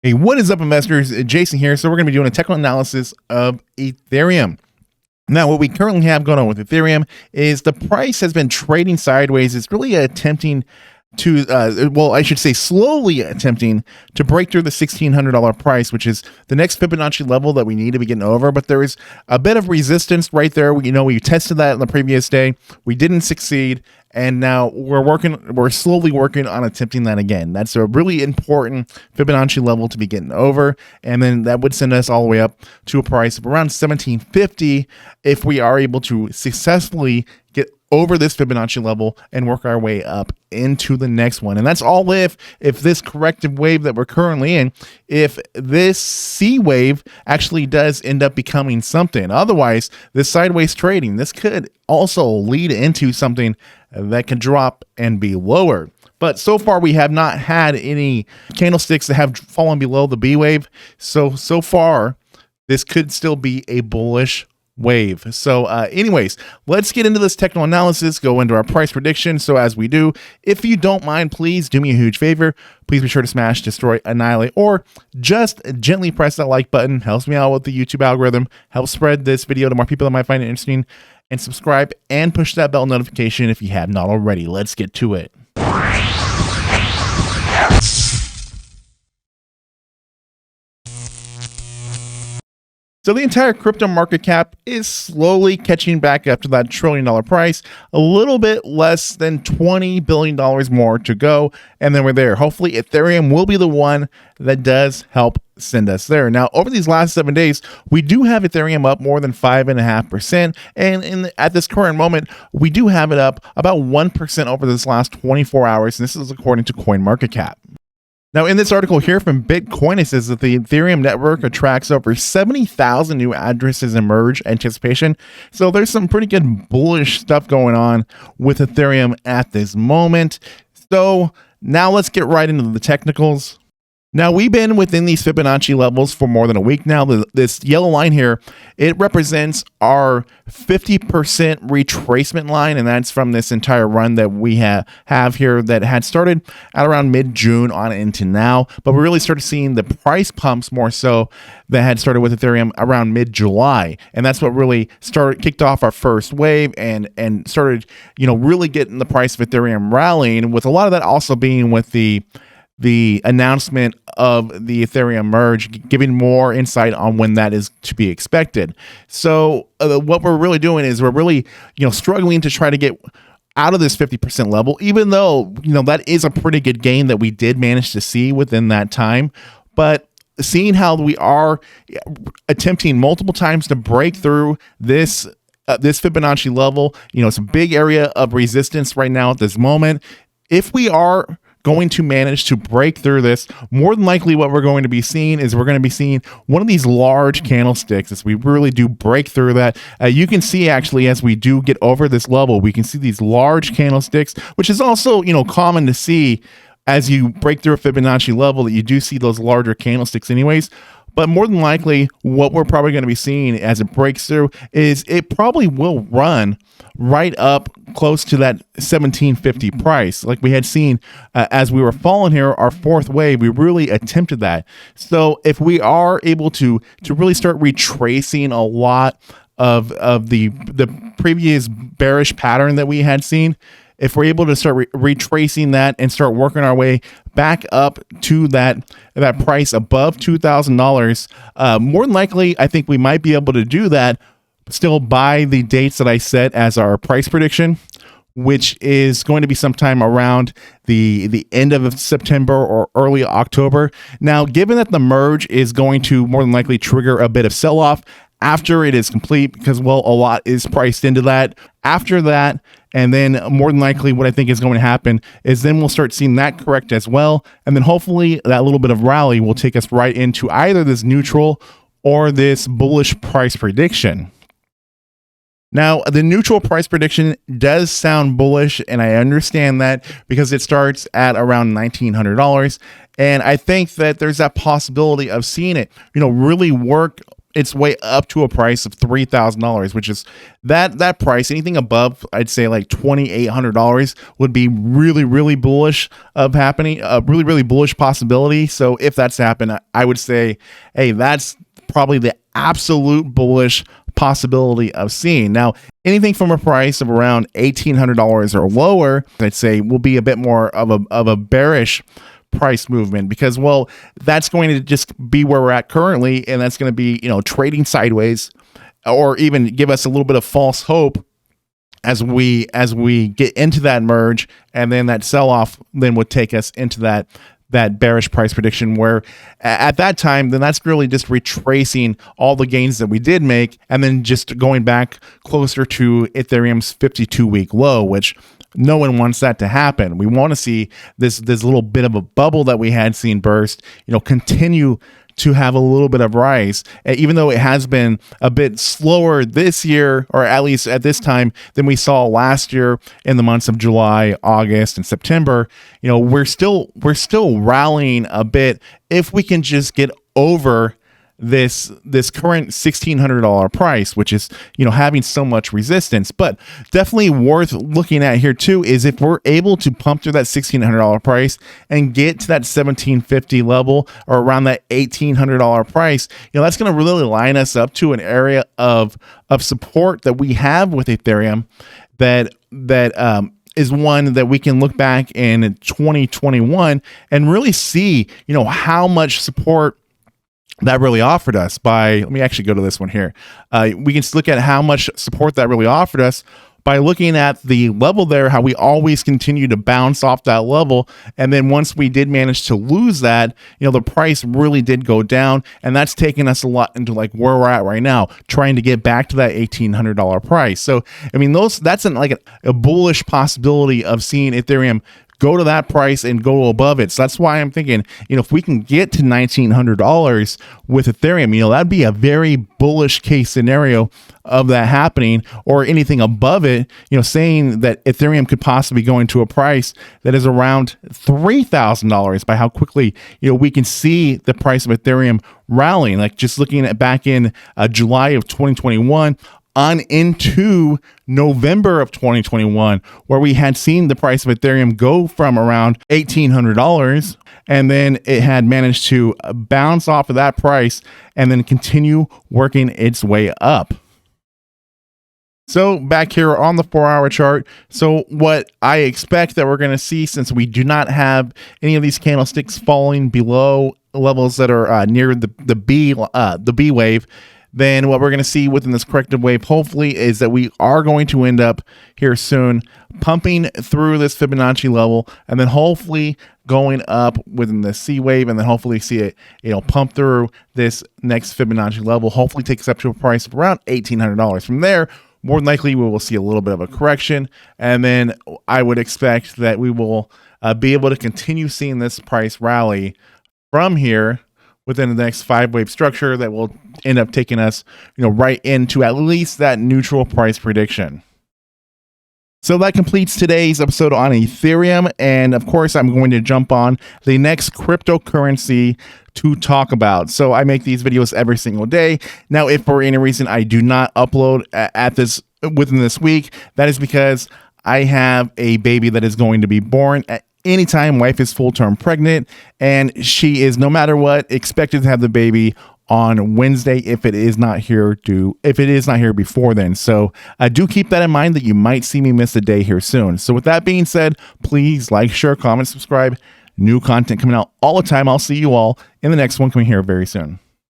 Hey, what is up, investors? Jason here. So we're going to be doing a technical analysis of Ethereum. Now, what we currently have going on with Ethereum is the price has been trading sideways. It's really attempting to, I should say slowly attempting to break through the $1,600 price, which is the next Fibonacci level that we need to be getting over. But there is a bit of resistance right there. We tested that on the previous day. We didn't succeed. And now we're slowly working on attempting that again. That's a really important Fibonacci level to be getting over. And then that would send us all the way up to a price of around $1,750 if we are able to successfully get over this Fibonacci level and work our way up into the next one. And that's all if this corrective wave that we're currently in, if this C wave actually does end up becoming something. Otherwise, this sideways trading, this could also lead into something that can drop and be lower. But so far, we have not had any candlesticks that have fallen below the B wave. So far, this could still be a bullish wave. So anyways, let's get into this technical analysis, go into our price prediction. So as we do, if you don't mind, please do me a huge favor. Please be sure to smash, destroy, annihilate, or just gently press that like button. Helps me out with the YouTube algorithm, helps spread this video to more people that might find it interesting, and subscribe and push that bell notification if you have not already. Let's get to it. So the entire crypto market cap is slowly catching back up to that $1 trillion price, a little bit less than $20 billion more to go, and then we're there. Hopefully Ethereum will be the one that does help send us there. Now, over these last 7 days, we do have Ethereum up more than 5.5%, and at this current moment, we do have it up about 1% over this last 24 hours, and this is according to CoinMarketCap. Now, in this article here from Bitcoin, it says that the Ethereum network attracts over 70,000 new addresses in merge anticipation. So there's some pretty good bullish stuff going on with Ethereum at this moment. So now let's get right into the technicals. Now, we've been within these Fibonacci levels for more than a week now. This yellow line here, it represents our 50% retracement line, and that's from this entire run that we have here that had started at around mid-June on into now. But we really started seeing the price pumps more so that had started with Ethereum around mid-July, and that's what really kicked off our first wave and started, really getting the price of Ethereum rallying, with a lot of that also being with the announcement of the Ethereum merge, giving more insight on when that is to be expected. So what we're really doing is we're really, struggling to try to get out of this 50% level, even though, that is a pretty good gain that we did manage to see within that time. But seeing how we are attempting multiple times to break through this Fibonacci level, it's a big area of resistance right now at this moment. If we are going to manage to break through this, more than likely what we're going to be seeing is we're going to be seeing one of these large candlesticks as we really do break through that. You can see actually as we do get over this level, we can see these large candlesticks, which is also, common to see as you break through a Fibonacci level, that you do see those larger candlesticks anyways. But more than likely, what we're probably going to be seeing as it breaks through is it probably will run right up close to that 1750 price. Like we had seen as we were falling here, our fourth wave, we really attempted that. So if we are able to really start retracing a lot of the previous bearish pattern that we had seen, if we're able to start retracing that and start working our way back up to that price above $2,000, more than likely, I think we might be able to do that still by the dates that I set as our price prediction, which is going to be sometime around the end of September or early October. Now, given that the merge is going to more than likely trigger a bit of sell-off after it is complete, because, a lot is priced into that. After that, and then more than likely what I think is going to happen is then we'll start seeing that correct as well. And then hopefully that little bit of rally will take us right into either this neutral or this bullish price prediction. Now, the neutral price prediction does sound bullish, and I understand that because it starts at around $1,900. And I think that there's that possibility of seeing it, really work its way up to a price of $3,000, which is that price. Anything above, I'd say like $2,800 would be really bullish of happening, a really bullish possibility. So if that's happened, I would say, hey, that's probably the absolute bullish possibility of seeing. Now, anything from a price of around $1,800 or lower, I'd say will be a bit more of a bearish price movement, because, well, that's going to just be where we're at currently, and that's going to be, trading sideways, or even give us a little bit of false hope as we get into that merge, and then that sell off then would take us into that bearish price prediction, where at that time, then that's really just retracing all the gains that we did make, and then just going back closer to Ethereum's 52-week low, which no one wants that to happen. We want to see this little bit of a bubble that we had seen burst, continue to have a little bit of rise, even though it has been a bit slower this year, or at least at this time, than we saw last year in the months of July, August, and September. We're still rallying a bit if we can just get over this current $1,600 price, which is having so much resistance. But definitely worth looking at here too is if we're able to pump through that $1,600 price and get to that $1,750 level, or around that $1,800 price, that's going to really line us up to an area of support that we have with Ethereum that is one that we can look back in 2021 and really see how much support that really offered us. Let me actually go to this one here. We can look at how much support that really offered us by looking at the level there, how we always continue to bounce off that level. And then once we did manage to lose that, the price really did go down, and that's taken us a lot into like where we're at right now, trying to get back to that $1,800 price. So, that's a bullish possibility of seeing Ethereum go to that price and go above it. So that's why I'm thinking, if we can get to $1,900 with Ethereum, that'd be a very bullish case scenario of that happening, or anything above it, saying that Ethereum could possibly go into a price that is around $3,000 by how quickly, we can see the price of Ethereum rallying. Like just looking at back in July of 2021, on into November of 2021, where we had seen the price of Ethereum go from around $1,800, and then it had managed to bounce off of that price and then continue working its way up. So back here on the 4-hour chart, so what I expect that we're going to see, since we do not have any of these candlesticks falling below levels that are near the B wave, then what we're going to see within this corrective wave, hopefully, is that we are going to end up here soon pumping through this Fibonacci level, and then hopefully going up within the C wave, and then hopefully see it, pump through this next Fibonacci level, hopefully take us up to a price of around $1,800. From there, more than likely, we will see a little bit of a correction, and then I would expect that we will be able to continue seeing this price rally from here within the next 5-wave structure that will end up taking us, right into at least that neutral price prediction. So that completes today's episode on Ethereum. And of course, I'm going to jump on the next cryptocurrency to talk about. So I make these videos every single day. Now, if for any reason I do not upload within this week, that is because I have a baby that is going to be born at anytime. Wife is full-term pregnant, and she is, no matter what, expected to have the baby on Wednesday if it is not here before then. So do keep that in mind, that you might see me miss a day here soon. So with that being said, please like, share, comment, subscribe. New content coming out all the time. I'll see you all in the next one coming here very soon.